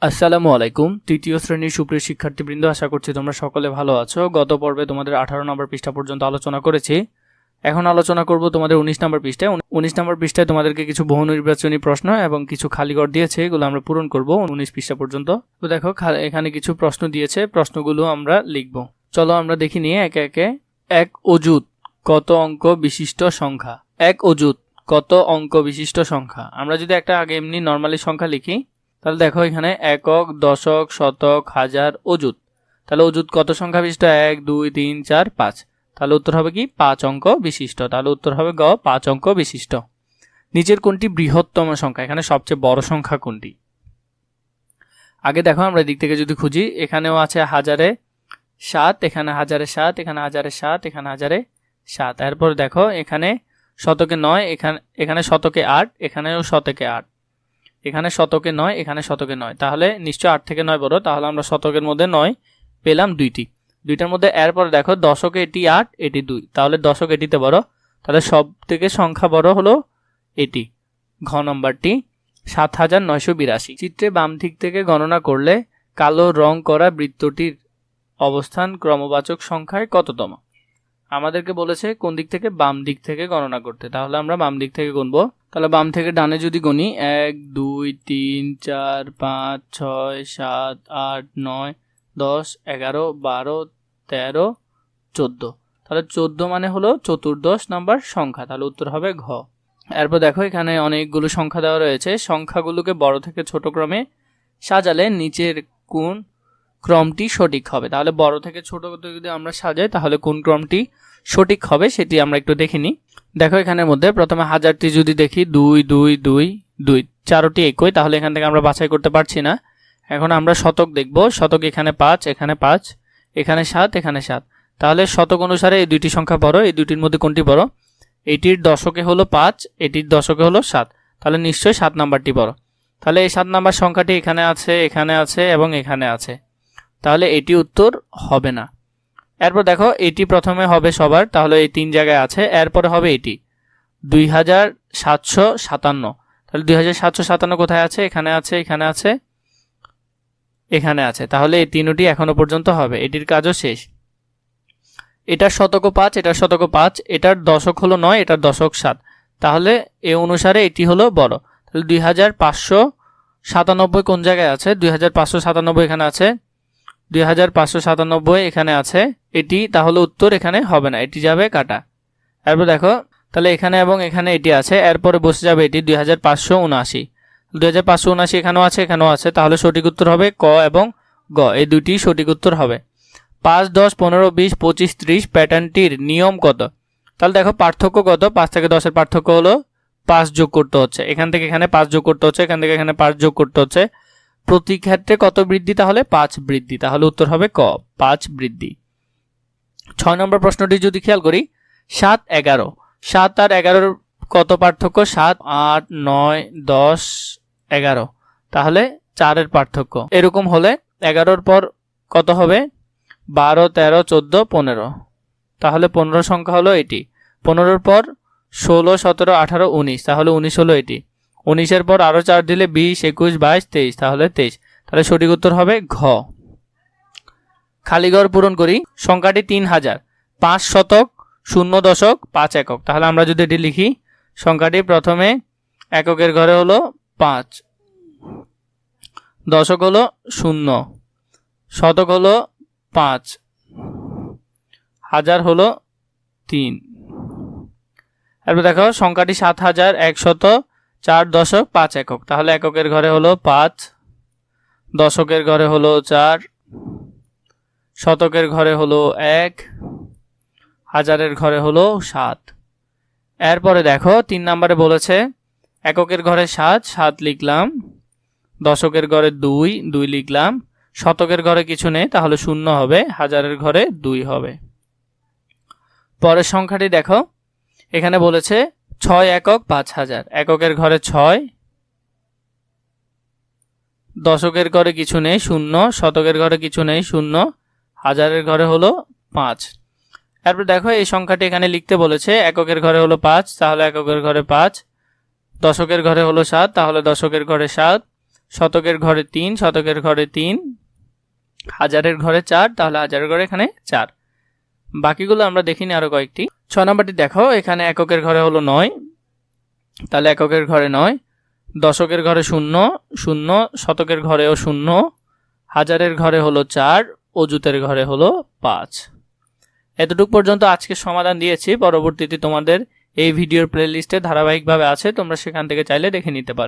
আসসালামু আলাইকুম। তৃতীয় শ্রেণীর সুপ্রিয় শিক্ষার্থীবৃন্দ, আশা করছি তোমরা সকলে ভালো আছো। গত পর্বে তোমাদের 18 নম্বর পৃষ্ঠা পর্যন্ত আলোচনা করেছি। এখন আলোচনা করব তোমাদের 19 নম্বর পৃষ্ঠায়। 19 নম্বর পৃষ্ঠায় তোমাদেরকে কিছু বহু নির্বাচনী প্রশ্ন এবং কিছু খালি ঘর দিয়েছে, এগুলো আমরা পূরণ করব 19 পৃষ্ঠা পর্যন্ত। তো দেখো, এখানে কিছু প্রশ্ন দিয়েছে, প্রশ্নগুলো আমরা লিখব। চলো আমরা দেখি নিয়ে একে একে। এক অযুত কত অঙ্ক বিশিষ্ট সংখ্যা? এক অযুত কত অঙ্ক বিশিষ্ট সংখ্যা? আমরা যদি একটা আগে এমনি নর্মালি সংখ্যা লিখি, তাহলে দেখো এখানে একক, দশক, শতক, হাজার, অযুত। তাহলে অযুত কত সংখ্যা বিশিষ্ট? 1 2 3 4 5। তাহলে উত্তর হবে কি? 5 অঙ্ক বিশিষ্ট। তাহলে উত্তর হবে গ, 5 অঙ্ক বিশিষ্ট। নিচের কোনটি বৃহত্তম সংখ্যা? এখানে সবচেয়ে বড় সংখ্যা কোনটি? আগে দেখো আমরা দিক থেকে যদি খুঁজি, এখানেও আছে হাজারে 7, এখানে হাজারে 7, এখানে হাজারে 7, এখানে হাজারে 7। এরপর দেখো এখানে শতকে 9, এখানে শতকে 8, এখানেও শতকে 8, এখানে শতকে 9, এখানে শতকে 9। তাহলে নিশ্চয় 8 থেকে 9 বড়। তাহলে আমরা শতকের মধ্যে 9 পেলাম দুইটার মধ্যে। এরপর দেখো দশকে এটি 8, এটি 2, তাহলে দশক এটিতে বড়। তাহলে সব থেকে সংখ্যা বড় হলো এটি, ঘ নম্বরটি 7982। চিত্রে বাম দিক থেকে গণনা করলে কালো রং করা বৃত্তটির অবস্থান ক্রমবাচক সংখ্যায় কততম? আমাদেরকে বলেছে কোন দিক থেকে? বাম দিক থেকে গণনা করতে। তাহলে আমরা বাম দিক থেকে গুনবো। তাহলে বাম থেকে ডানে যদি গুনি, 1 2 3 4 5 6 7 8 9 10 11 12 13 14। তাহলে 14 মানে হলো চতুর্দশ নাম্বার সংখ্যা। তাহলে উত্তর হবে ঘ। এরপর দেখো এখানে অনেকগুলো সংখ্যা দেওয়া রয়েছে। সংখ্যাগুলোকে বড় থেকে ছোট ক্রমে সাজালে নিচের কোন ক্রমটি সঠিক হবে? তাহলে বড় থেকে ছোট যদি আমরা সাজাই, তাহলে কোন ক্রমটি সঠিক হবে সেটি আমরা একটু দেখে নিই। দেখো এখানের মধ্যে প্রথমে হাজারটি যদি দেখি, 2 2 2 2, চারটি একই। তাহলে এখান থেকে আমরা বাছাই করতে পারছি না। এখন আমরা শতক দেখব। শতক এখানে 5, এখানে 5, এখানে 7, এখানে 7। তাহলে শতক অনুসারে এই দুইটি সংখ্যা বড়। এই দুইটির মধ্যে কোনটি বড়? এটির দশকে হলো 5, এটির দশকে হলো 7। তাহলে নিশ্চয়ই 7 নাম্বারটি বড়। তাহলে এই 7 নাম্বার সংখ্যাটি এখানে আছে, এখানে আছে এবং এখানে আছে। তাহলে এটি উত্তর হবে না। এরপর দেখো এটি প্রথমে হবে সবার, তাহলে এই 3 জায়গায় আছে। এরপরে হবে এটি 2757। তাহলে 2757 কোথায় আছে? এখানে আছে, এখানে আছে, এখানে আছে। তাহলে এই তিনটি এখনো পর্যন্ত হবে, এটির কাজও শেষ। এটার শতক 5, এটার শতক 5, এটার দশক হলো 9, এটার দশক 7। তাহলে এ অনুসারে এটি হলো বড়। তাহলে 2597 কোন জায়গায় আছে? 2597 এখানে আছে, 2597 এখানে আছে। এটি তাহলে উত্তর এখানে হবে না, এটি যাবে কাটা। এরপর দেখো তাহলে এখানে এবং এখানে এটি আছে, এরপরে বসে যাবে এটি 2579। 2579 এখানেও আছে, এখানেও আছে। তাহলে সঠিক উত্তর হবে ক এবং গ, এই দুটি সঠিক উত্তর হবে। 5 10 15 20 25 30 প্যাটার্নটির নিয়ম কত? তাহলে দেখো পার্থক্য কত? 5 থেকে 10 এর পার্থক্য হলো 5 যোগ করতে হচ্ছে, এখান থেকে এখানে 5 যোগ করতে হচ্ছে, এখান থেকে এখানে 5 যোগ করতে হচ্ছে। প্রতি ক্ষেত্রে কত বৃদ্ধি? তাহলে 5 বৃদ্ধি। তাহলে উত্তর হবে ক, 5 বৃদ্ধি। 6 নম্বর প্রশ্নটি যদি খেয়াল করি, 7 11, 7 আর 11 কত পার্থক্য? 7 8 9 10 11। তাহলে 4 এর পার্থক্য। এরকম হলে 11 পর কত হবে? 12 13 14 15। তাহলে 15 সংখ্যা হলো এটি। 15 পর 16 17 18 19, তাহলে 19 হলো এটি। 19 পর আরো 4 দিলে 20 21 22 23, তাহলে 23। তাহলে সঠিক উত্তর হবে ঘ। খালি ঘর পূরণ করি। সংখ্যাটি 3000, 5 শতক 0 দশক 5 একক। তাহলে আমরা যদি এটি লিখি, সংখ্যাটি প্রথমে এককের ঘরে হলো 5, দশক হলো 0, শতক হলো 5, হাজার হলো 3। এরপর দেখো সংখ্যাটি 7104 দশক 5 একক। তাহলে এককের ঘরে হলো 5, দশকের ঘরে হলো 4, শতকের ঘরে হলো 1, হাজারের ঘরে হলো 7। এরপরে দেখো 3 নম্বরে বলেছে এককের ঘরে 7 7 লিখলাম, দশকের ঘরে 2 2 লিখলাম, শতকের ঘরে কিছু নেই, তাহলে 0 হবে, হাজারের ঘরে 2 হবে। পরের সংখ্যাটি দেখো, এখানে বলেছে 6 একক 5000। এককের ঘরে 6, দশকের ঘরে কিছু নেই 0, শতকের ঘরে কিছু নেই 0, হাজারের ঘরে হলো 5। এরপর দেখো এই সংখ্যাটি এখানে লিখতে বলেছে, এককের ঘরে হলো 5, তাহলে এককের ঘরে 5, দশকের ঘরে হলো 7, তাহলে দশকের ঘরে 7, শতকের ঘরে 3, শতকের ঘরে 3, হাজারের ঘরে 4, তাহলে হাজারের ঘরে এখানে 4। বাকিগুলো আমরা দেখিনি আরো কয়েকটি। 6 নাম্বারটি দেখো, এখানে এককের ঘরে হলো 9, তাহলে এককের ঘরে 9, দশকের ঘরে 0, 0, শতকের ঘরেও 0, হাজারের ঘরে হলো 4, অযুতের ঘরে হলো 5। এতটুকু পর্যন্ত আজকে সমাধান দিয়েছি। পরবর্তীতে তোমাদের এই ভিডিওর প্লেলিস্টে ধারাবাহিকভাবে আছে, তোমরা সেখান থেকে চাইলে দেখে নিতে পারো।